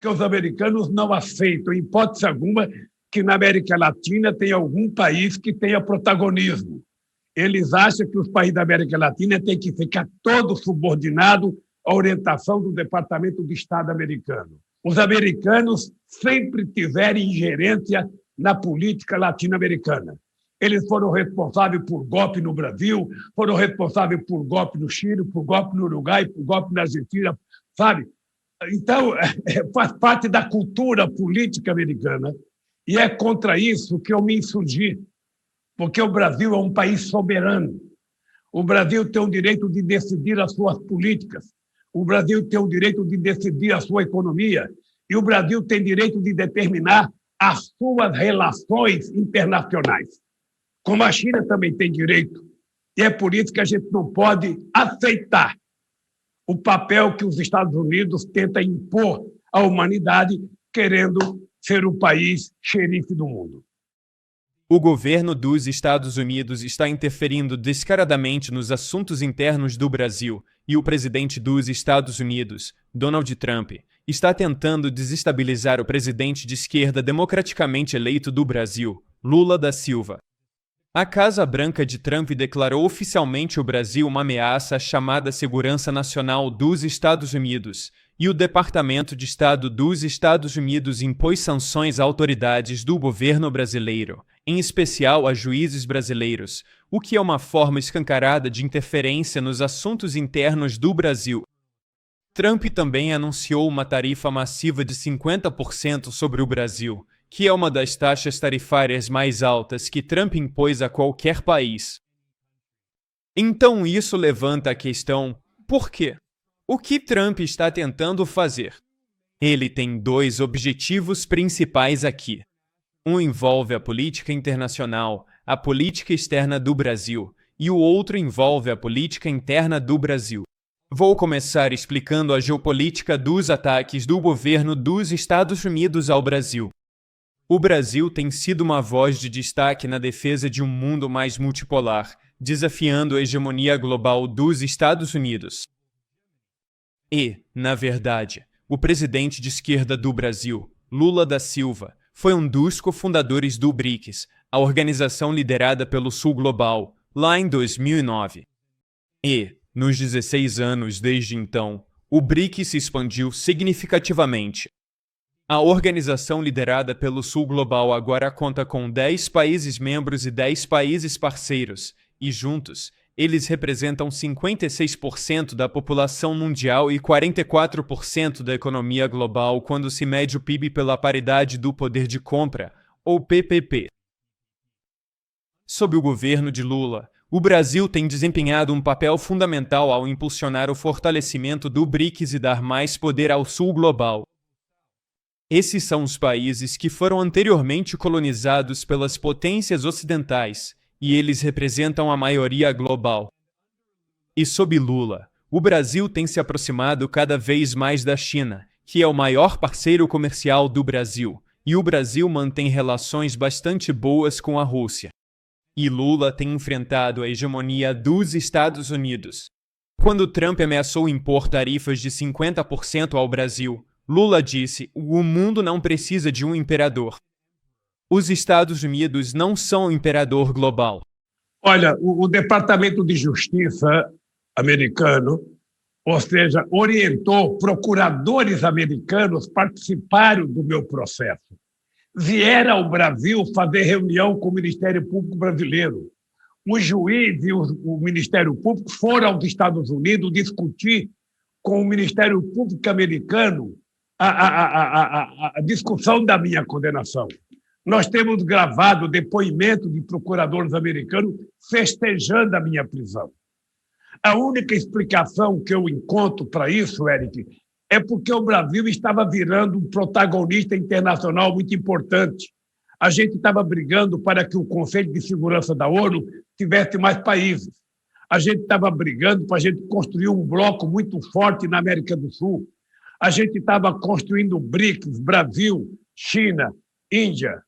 que os americanos não aceitam, em hipótese alguma, que na América Latina tem algum país que tenha protagonismo. Eles acham que os países da América Latina têm que ficar todos subordinados à orientação do Departamento de Estado americano. Os americanos sempre tiveram ingerência na política latino-americana. Eles foram responsáveis por golpe no Brasil, foram responsáveis por golpe no Chile, por golpe no Uruguai, por golpe na Argentina, sabe? Então, faz parte da cultura política americana e é contra isso que eu me insurgi, porque o Brasil é um país soberano. O Brasil tem o direito de decidir as suas políticas, o Brasil tem o direito de decidir a sua economia e o Brasil tem direito de determinar as suas relações internacionais. Como a China também tem direito. E é por isso que a gente não pode aceitar o papel que os Estados Unidos tentam impor à humanidade, querendo ser o país xerife do mundo. O governo dos Estados Unidos está interferindo descaradamente nos assuntos internos do Brasil e o presidente dos Estados Unidos, Donald Trump, está tentando desestabilizar o presidente de esquerda democraticamente eleito do Brasil, Lula da Silva. A Casa Branca de Trump declarou oficialmente o Brasil uma ameaça à chamada segurança nacional dos Estados Unidos, e o Departamento de Estado dos Estados Unidos impôs sanções a autoridades do governo brasileiro, em especial a juízes brasileiros, o que é uma forma escancarada de interferência nos assuntos internos do Brasil. Trump também anunciou uma tarifa massiva de 50% sobre o Brasil, que é uma das taxas tarifárias mais altas que Trump impôs a qualquer país. Então isso levanta a questão: por quê? O que Trump está tentando fazer? Ele tem dois objetivos principais aqui. Um envolve a política internacional, a política externa do Brasil, e o outro envolve a política interna do Brasil. Vou começar explicando a geopolítica dos ataques do governo dos Estados Unidos ao Brasil. O Brasil tem sido uma voz de destaque na defesa de um mundo mais multipolar, desafiando a hegemonia global dos Estados Unidos. E, na verdade, o presidente de esquerda do Brasil, Lula da Silva, foi um dos cofundadores do BRICS, a organização liderada pelo Sul Global, lá em 2009. E, nos 16 anos desde então, o BRICS se expandiu significativamente. A organização liderada pelo Sul Global agora conta com 10 países membros e 10 países parceiros, e juntos, eles representam 56% da população mundial e 44% da economia global quando se mede o PIB pela paridade do poder de compra, ou PPP. Sob o governo de Lula, o Brasil tem desempenhado um papel fundamental ao impulsionar o fortalecimento do BRICS e dar mais poder ao Sul Global. Esses são os países que foram anteriormente colonizados pelas potências ocidentais, e eles representam a maioria global. E sob Lula, o Brasil tem se aproximado cada vez mais da China, que é o maior parceiro comercial do Brasil, e o Brasil mantém relações bastante boas com a Rússia. E Lula tem enfrentado a hegemonia dos Estados Unidos. Quando Trump ameaçou impor tarifas de 50% ao Brasil, Lula disse: "O mundo não precisa de um imperador. Os Estados Unidos não são o imperador global." Olha, o Departamento de Justiça americano, ou seja, orientou procuradores americanos participaram do meu processo. Vieram ao Brasil fazer reunião com o Ministério Público brasileiro. O juiz e o Ministério Público foram aos Estados Unidos discutir com o Ministério Público americano a discussão da minha condenação. Nós temos gravado depoimento de procuradores americanos festejando a minha prisão. A única explicação que eu encontro para isso, Eric, é porque o Brasil estava virando um protagonista internacional muito importante. A gente estava brigando para que o Conselho de Segurança da ONU tivesse mais países. A gente estava brigando para a gente construir um bloco muito forte na América do Sul. A gente estava construindo BRICS, Brasil, China, Índia,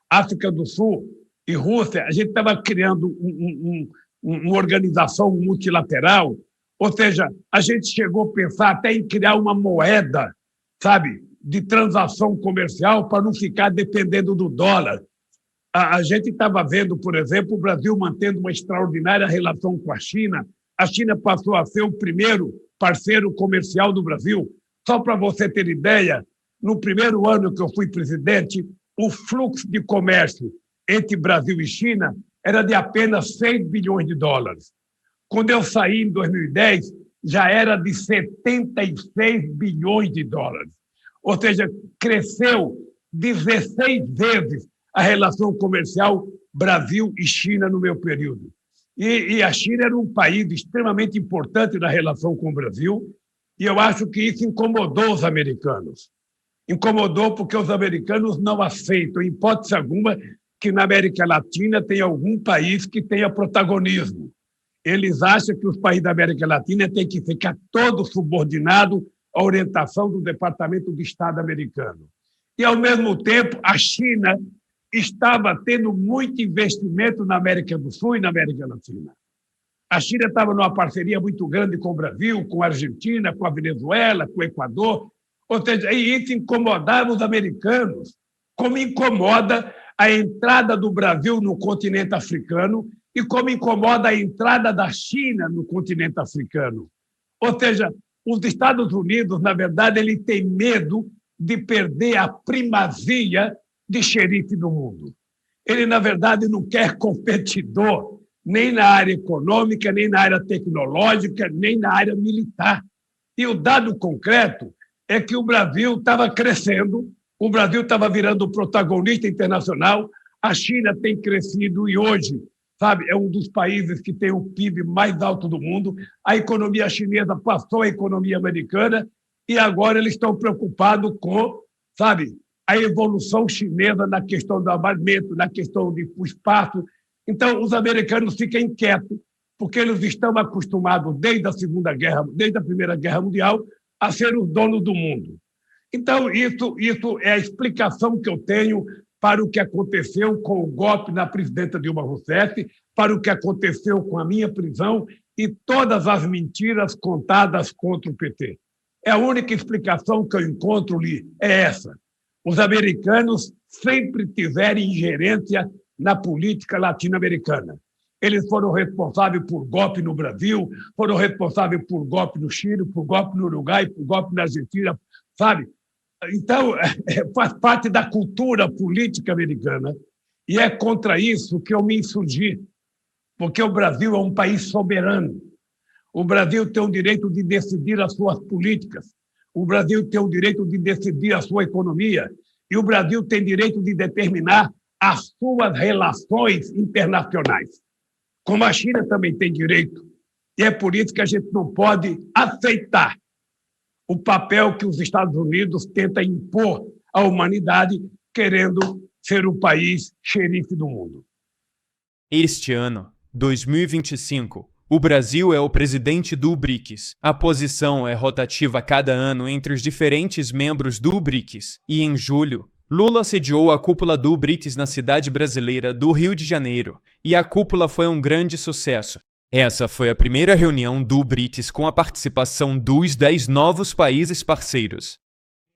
África do Sul e Rússia. A gente estava criando uma organização multilateral, ou seja, a gente chegou a pensar até em criar uma moeda, sabe, de transação comercial para não ficar dependendo do dólar. A gente estava vendo, por exemplo, o Brasil mantendo uma extraordinária relação com a China. A China passou a ser o primeiro parceiro comercial do Brasil. Só para você ter ideia, no primeiro ano que eu fui presidente, o fluxo de comércio entre Brasil e China era de apenas 6 bilhões de dólares. Quando eu saí em 2010, já era de 76 bilhões de dólares. Ou seja, cresceu 16 vezes a relação comercial Brasil e China no meu período. E a China era um país extremamente importante na relação com o Brasil, e eu acho que isso incomodou os americanos. Incomodou porque os americanos não aceitam, em hipótese alguma, que na América Latina tem algum país que tenha protagonismo. Eles acham que os países da América Latina têm que ficar todos subordinados à orientação do Departamento de Estado americano. E, ao mesmo tempo, a China estava tendo muito investimento na América do Sul e na América Latina. A China estava numa parceria muito grande com o Brasil, com a Argentina, com a Venezuela, com o Equador. Ou seja, isso incomodava os americanos, como incomoda a entrada do Brasil no continente africano e como incomoda a entrada da China no continente africano. Ou seja, os Estados Unidos, na verdade, ele tem medo de perder a primazia de xerife do mundo. Ele, na verdade, não quer competidor nem na área econômica, nem na área tecnológica, nem na área militar. E o dado concreto é que o Brasil estava crescendo, o Brasil estava virando protagonista internacional, a China tem crescido e hoje, sabe, é um dos países que tem o PIB mais alto do mundo, a economia chinesa passou a economia americana e agora eles estão preocupados com, sabe, a evolução chinesa na questão do armamento, na questão do espaço. Então, os americanos ficam inquietos, porque eles estão acostumados desde a Primeira Guerra Mundial, a ser os donos do mundo. Então, isso é a explicação que eu tenho para o que aconteceu com o golpe na presidenta Dilma Rousseff, para o que aconteceu com a minha prisão e todas as mentiras contadas contra o PT. É a única explicação que eu encontro ali, é essa. Os americanos sempre tiveram ingerência na política latino-americana. Eles foram responsáveis por golpe no Brasil, foram responsáveis por golpe no Chile, por golpe no Uruguai, por golpe na Argentina, sabe? Então, faz parte da cultura política americana e é contra isso que eu me insurgi, porque o Brasil é um país soberano. O Brasil tem o direito de decidir as suas políticas. O Brasil tem o direito de decidir a sua economia. E o Brasil tem direito de determinar as suas relações internacionais. Como a China também tem direito. E é por isso que a gente não pode aceitar o papel que os Estados Unidos tentam impor à humanidade, querendo ser o país xerife do mundo. Este ano, 2025, o Brasil é o presidente do BRICS. A posição é rotativa a cada ano entre os diferentes membros do BRICS. E em julho, Lula sediou a cúpula do BRICS na cidade brasileira do Rio de Janeiro. E a cúpula foi um grande sucesso. Essa foi a primeira reunião do BRICS com a participação dos 10 novos países parceiros.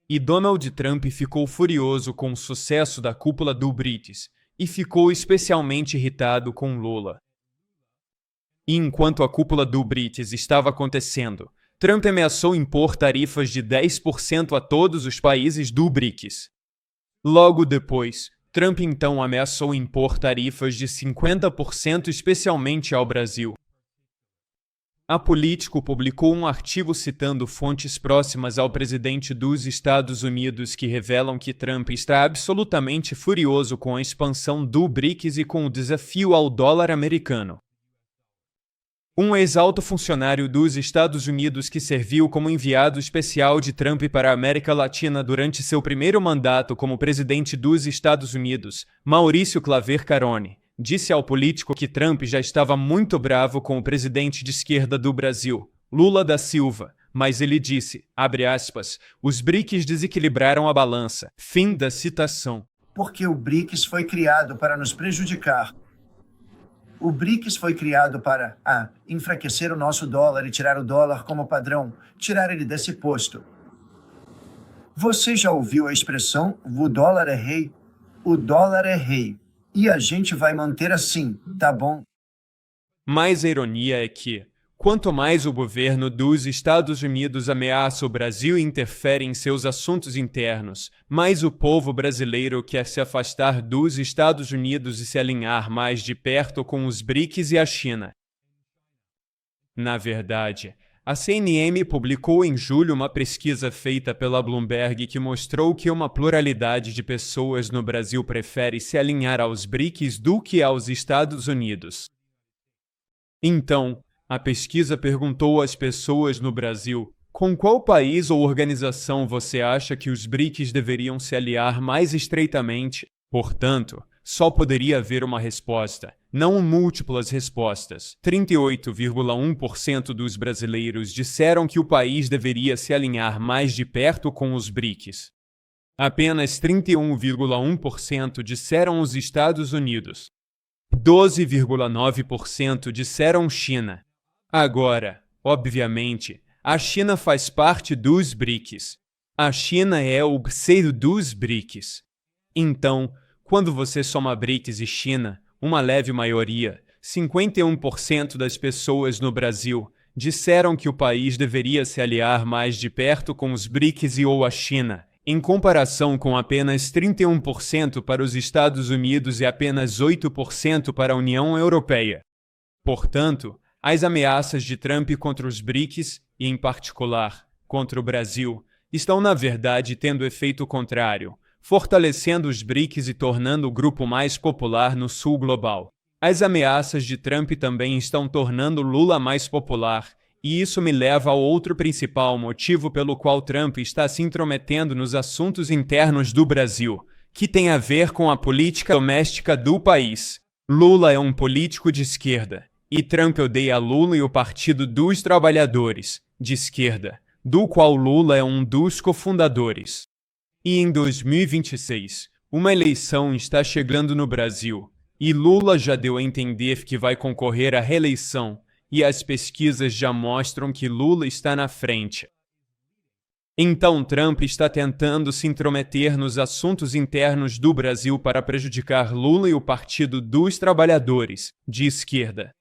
E Donald Trump ficou furioso com o sucesso da cúpula do BRICS e ficou especialmente irritado com Lula. E enquanto a cúpula do BRICS estava acontecendo, Trump ameaçou impor tarifas de 10% a todos os países do BRICS. Logo depois, Trump então ameaçou impor tarifas de 50% especialmente ao Brasil. A Político publicou um artigo citando fontes próximas ao presidente dos Estados Unidos que revelam que Trump está absolutamente furioso com a expansão do BRICS e com o desafio ao dólar americano. Um ex-alto funcionário dos Estados Unidos que serviu como enviado especial de Trump para a América Latina durante seu primeiro mandato como presidente dos Estados Unidos, Maurício Claver Carone, disse ao Político que Trump já estava muito bravo com o presidente de esquerda do Brasil, Lula da Silva, mas ele disse, abre aspas, os BRICS desequilibraram a balança. Fim da citação. Porque o BRICS foi criado para nos prejudicar. O BRICS foi criado para enfraquecer o nosso dólar e tirar o dólar como padrão, tirar ele desse posto. Você já ouviu a expressão "o dólar é rei"? O dólar é rei. E a gente vai manter assim, tá bom? Mas a ironia é que, quanto mais o governo dos Estados Unidos ameaça o Brasil e interfere em seus assuntos internos, mais o povo brasileiro quer se afastar dos Estados Unidos e se alinhar mais de perto com os BRICS e a China. Na verdade, a CNN publicou em julho uma pesquisa feita pela Bloomberg que mostrou que uma pluralidade de pessoas no Brasil prefere se alinhar aos BRICS do que aos Estados Unidos. Então, a pesquisa perguntou às pessoas no Brasil com qual país ou organização você acha que os BRICS deveriam se aliar mais estreitamente. Portanto, só poderia haver uma resposta, não múltiplas respostas. 38,1% dos brasileiros disseram que o país deveria se alinhar mais de perto com os BRICS. Apenas 31,1% disseram os Estados Unidos. 12,9% disseram China. Agora, obviamente, a China faz parte dos BRICS. A China é o parceiro dos BRICS. Então, quando você soma BRICS e China, uma leve maioria, 51% das pessoas no Brasil, disseram que o país deveria se aliar mais de perto com os BRICS e ou a China, em comparação com apenas 31% para os Estados Unidos e apenas 8% para a União Europeia. Portanto, as ameaças de Trump contra os BRICS, e em particular contra o Brasil, estão na verdade tendo efeito contrário, fortalecendo os BRICS e tornando o grupo mais popular no sul global. As ameaças de Trump também estão tornando Lula mais popular, e isso me leva ao outro principal motivo pelo qual Trump está se intrometendo nos assuntos internos do Brasil, que tem a ver com a política doméstica do país. Lula é um político de esquerda, e Trump odeia Lula e o Partido dos Trabalhadores, de esquerda, do qual Lula é um dos cofundadores. E em 2026, uma eleição está chegando no Brasil, e Lula já deu a entender que vai concorrer à reeleição, e as pesquisas já mostram que Lula está na frente. Então Trump está tentando se intrometer nos assuntos internos do Brasil para prejudicar Lula e o Partido dos Trabalhadores, de esquerda.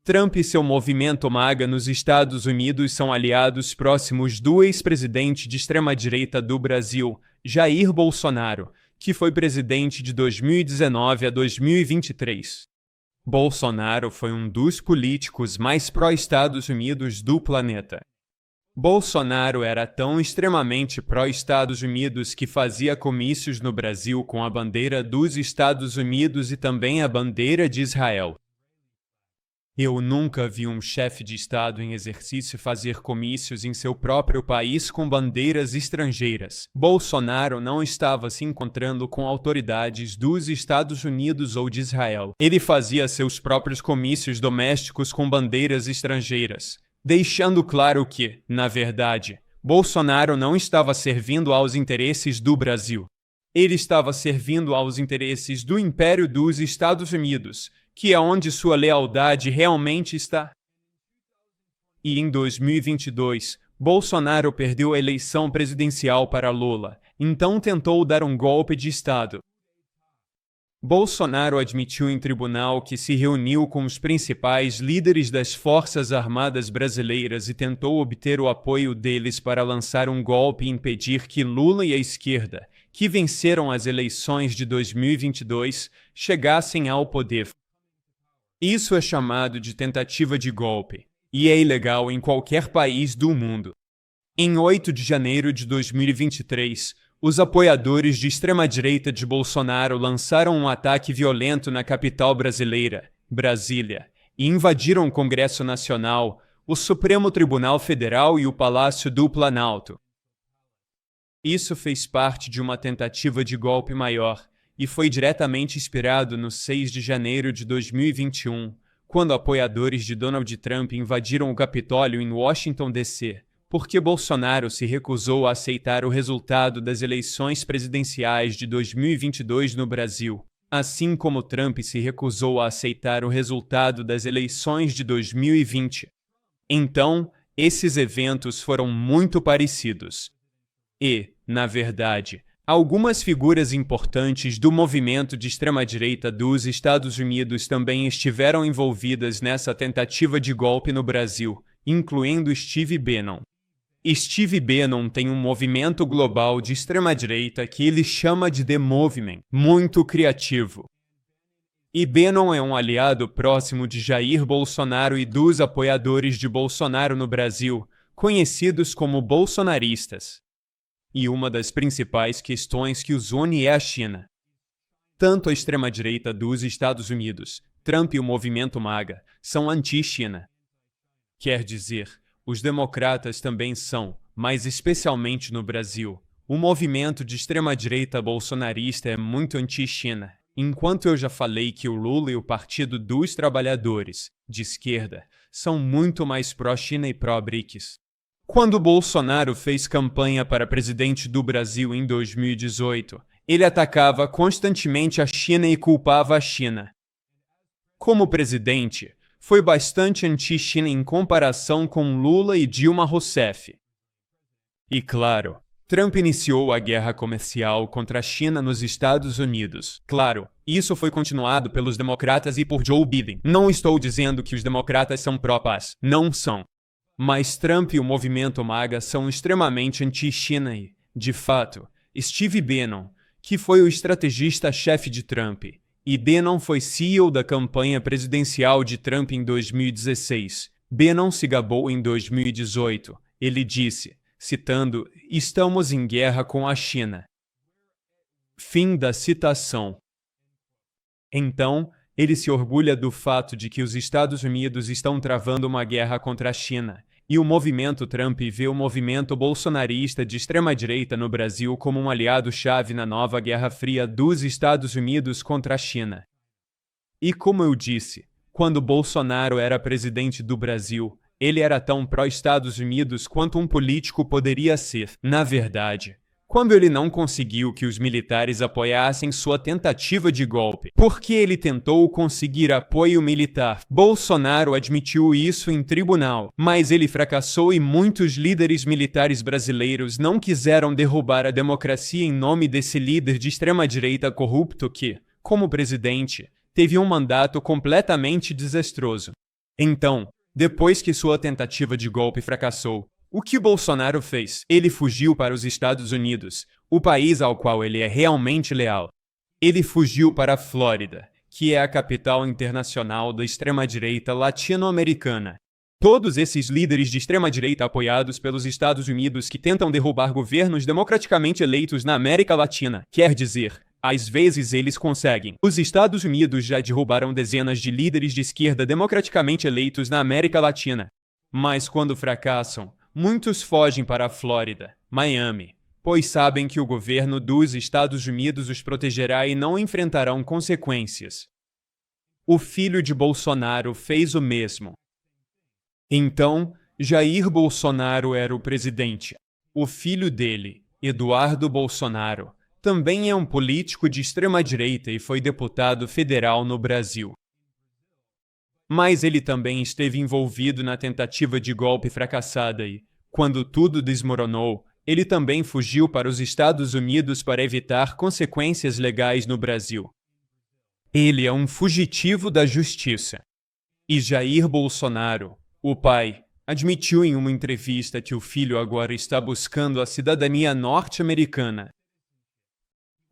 Trump e seu movimento MAGA nos Estados Unidos são aliados próximos do ex-presidente de extrema-direita do Brasil, Jair Bolsonaro, que foi presidente de 2019 a 2023. Bolsonaro foi um dos políticos mais pró-Estados Unidos do planeta. Bolsonaro era tão extremamente pró-Estados Unidos que fazia comícios no Brasil com a bandeira dos Estados Unidos e também a bandeira de Israel. Eu nunca vi um chefe de Estado em exercício fazer comícios em seu próprio país com bandeiras estrangeiras. Bolsonaro não estava se encontrando com autoridades dos Estados Unidos ou de Israel. Ele fazia seus próprios comícios domésticos com bandeiras estrangeiras, deixando claro que, na verdade, Bolsonaro não estava servindo aos interesses do Brasil. Ele estava servindo aos interesses do Império dos Estados Unidos, que é onde sua lealdade realmente está. E em 2022, Bolsonaro perdeu a eleição presidencial para Lula, então tentou dar um golpe de Estado. Bolsonaro admitiu em tribunal que se reuniu com os principais líderes das Forças Armadas brasileiras e tentou obter o apoio deles para lançar um golpe e impedir que Lula e a esquerda, que venceram as eleições de 2022, chegassem ao poder. Isso é chamado de tentativa de golpe, e é ilegal em qualquer país do mundo. Em 8 de janeiro de 2023, os apoiadores de extrema-direita de Bolsonaro lançaram um ataque violento na capital brasileira, Brasília, e invadiram o Congresso Nacional, o Supremo Tribunal Federal e o Palácio do Planalto. Isso fez parte de uma tentativa de golpe maior, e foi diretamente inspirado no 6 de janeiro de 2021, quando apoiadores de Donald Trump invadiram o Capitólio em Washington, D.C., porque Bolsonaro se recusou a aceitar o resultado das eleições presidenciais de 2022 no Brasil, assim como Trump se recusou a aceitar o resultado das eleições de 2020. Então, esses eventos foram muito parecidos. E, na verdade, algumas figuras importantes do movimento de extrema-direita dos Estados Unidos também estiveram envolvidas nessa tentativa de golpe no Brasil, incluindo Steve Bannon. Steve Bannon tem um movimento global de extrema-direita que ele chama de The Movement, muito criativo. E Bannon é um aliado próximo de Jair Bolsonaro e dos apoiadores de Bolsonaro no Brasil, conhecidos como bolsonaristas. E uma das principais questões que os une é a China. Tanto a extrema-direita dos Estados Unidos, Trump e o movimento MAGA, são anti-China. Quer dizer, os democratas também são, mas especialmente no Brasil. O movimento de extrema-direita bolsonarista é muito anti-China. Enquanto eu já falei que o Lula e o Partido dos Trabalhadores, de esquerda, são muito mais pró-China e pró-BRICS. Quando Bolsonaro fez campanha para presidente do Brasil em 2018, ele atacava constantemente a China e culpava a China. Como presidente, foi bastante anti-China em comparação com Lula e Dilma Rousseff. E claro, Trump iniciou a guerra comercial contra a China nos Estados Unidos. Claro, isso foi continuado pelos democratas e por Joe Biden. Não estou dizendo que os democratas são pró-paz. Não são. Mas Trump e o movimento MAGA são extremamente anti-China e, de fato, Steve Bannon, que foi o estrategista-chefe de Trump, e Bannon foi CEO da campanha presidencial de Trump em 2016. Bannon se gabou em 2018. Ele disse, citando, "Estamos em guerra com a China." Fim da citação. Então, ele se orgulha do fato de que os Estados Unidos estão travando uma guerra contra a China, e o movimento Trump vê o movimento bolsonarista de extrema-direita no Brasil como um aliado-chave na nova Guerra Fria dos Estados Unidos contra a China. E como eu disse, quando Bolsonaro era presidente do Brasil, ele era tão pró-Estados Unidos quanto um político poderia ser. Na verdade, quando ele não conseguiu que os militares apoiassem sua tentativa de golpe, porque ele tentou conseguir apoio militar. Bolsonaro admitiu isso em tribunal, mas ele fracassou e muitos líderes militares brasileiros não quiseram derrubar a democracia em nome desse líder de extrema-direita corrupto que, como presidente, teve um mandato completamente desastroso. Então, depois que sua tentativa de golpe fracassou, o que Bolsonaro fez? Ele fugiu para os Estados Unidos, o país ao qual ele é realmente leal. Ele fugiu para a Flórida, que é a capital internacional da extrema-direita latino-americana. Todos esses líderes de extrema-direita apoiados pelos Estados Unidos que tentam derrubar governos democraticamente eleitos na América Latina, quer dizer, às vezes eles conseguem. Os Estados Unidos já derrubaram dezenas de líderes de esquerda democraticamente eleitos na América Latina. Mas quando fracassam, muitos fogem para a Flórida, Miami, pois sabem que o governo dos Estados Unidos os protegerá e não enfrentarão consequências. O filho de Bolsonaro fez o mesmo. Então, Jair Bolsonaro era o presidente. O filho dele, Eduardo Bolsonaro, também é um político de extrema-direita e foi deputado federal no Brasil. Mas ele também esteve envolvido na tentativa de golpe fracassada e, quando tudo desmoronou, ele também fugiu para os Estados Unidos para evitar consequências legais no Brasil. Ele é um fugitivo da justiça. E Jair Bolsonaro, o pai, admitiu em uma entrevista que o filho agora está buscando a cidadania norte-americana.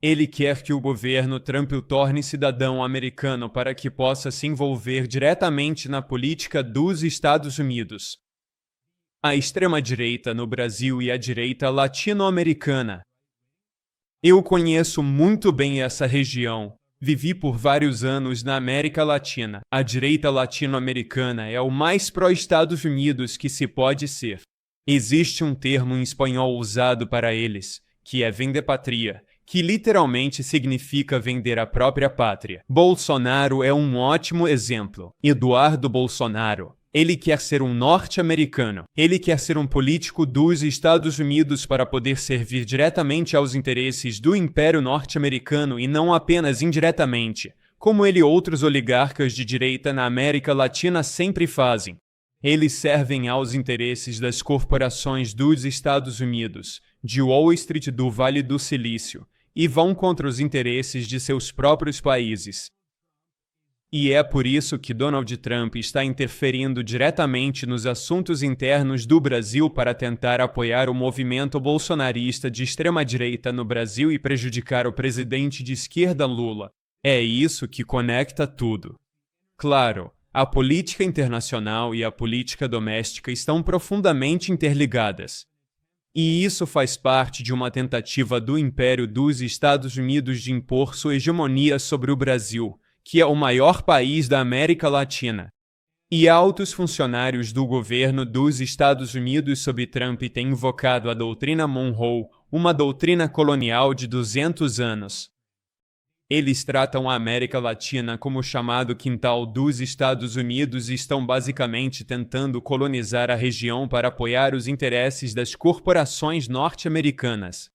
Ele quer que o governo Trump o torne cidadão americano para que possa se envolver diretamente na política dos Estados Unidos. A extrema-direita no Brasil e a direita latino-americana. Eu conheço muito bem essa região. Vivi por vários anos na América Latina. A direita latino-americana é o mais pró-Estados Unidos que se pode ser. Existe um termo em espanhol usado para eles, que é vendepatria, que literalmente significa vender a própria pátria. Bolsonaro é um ótimo exemplo. Eduardo Bolsonaro. Ele quer ser um norte-americano. Ele quer ser um político dos Estados Unidos para poder servir diretamente aos interesses do Império Norte-Americano e não apenas indiretamente, como ele e outros oligarcas de direita na América Latina sempre fazem. Eles servem aos interesses das corporações dos Estados Unidos, de Wall Street do Vale do Silício, e vão contra os interesses de seus próprios países. E é por isso que Donald Trump está interferindo diretamente nos assuntos internos do Brasil para tentar apoiar o movimento bolsonarista de extrema-direita no Brasil e prejudicar o presidente de esquerda Lula. É isso que conecta tudo. Claro, a política internacional e a política doméstica estão profundamente interligadas. E isso faz parte de uma tentativa do Império dos Estados Unidos de impor sua hegemonia sobre o Brasil, que é o maior país da América Latina. E altos funcionários do governo dos Estados Unidos sob Trump têm invocado a doutrina Monroe, uma doutrina colonial de 200 anos. Eles tratam a América Latina como o chamado quintal dos Estados Unidos e estão basicamente tentando colonizar a região para apoiar os interesses das corporações norte-americanas.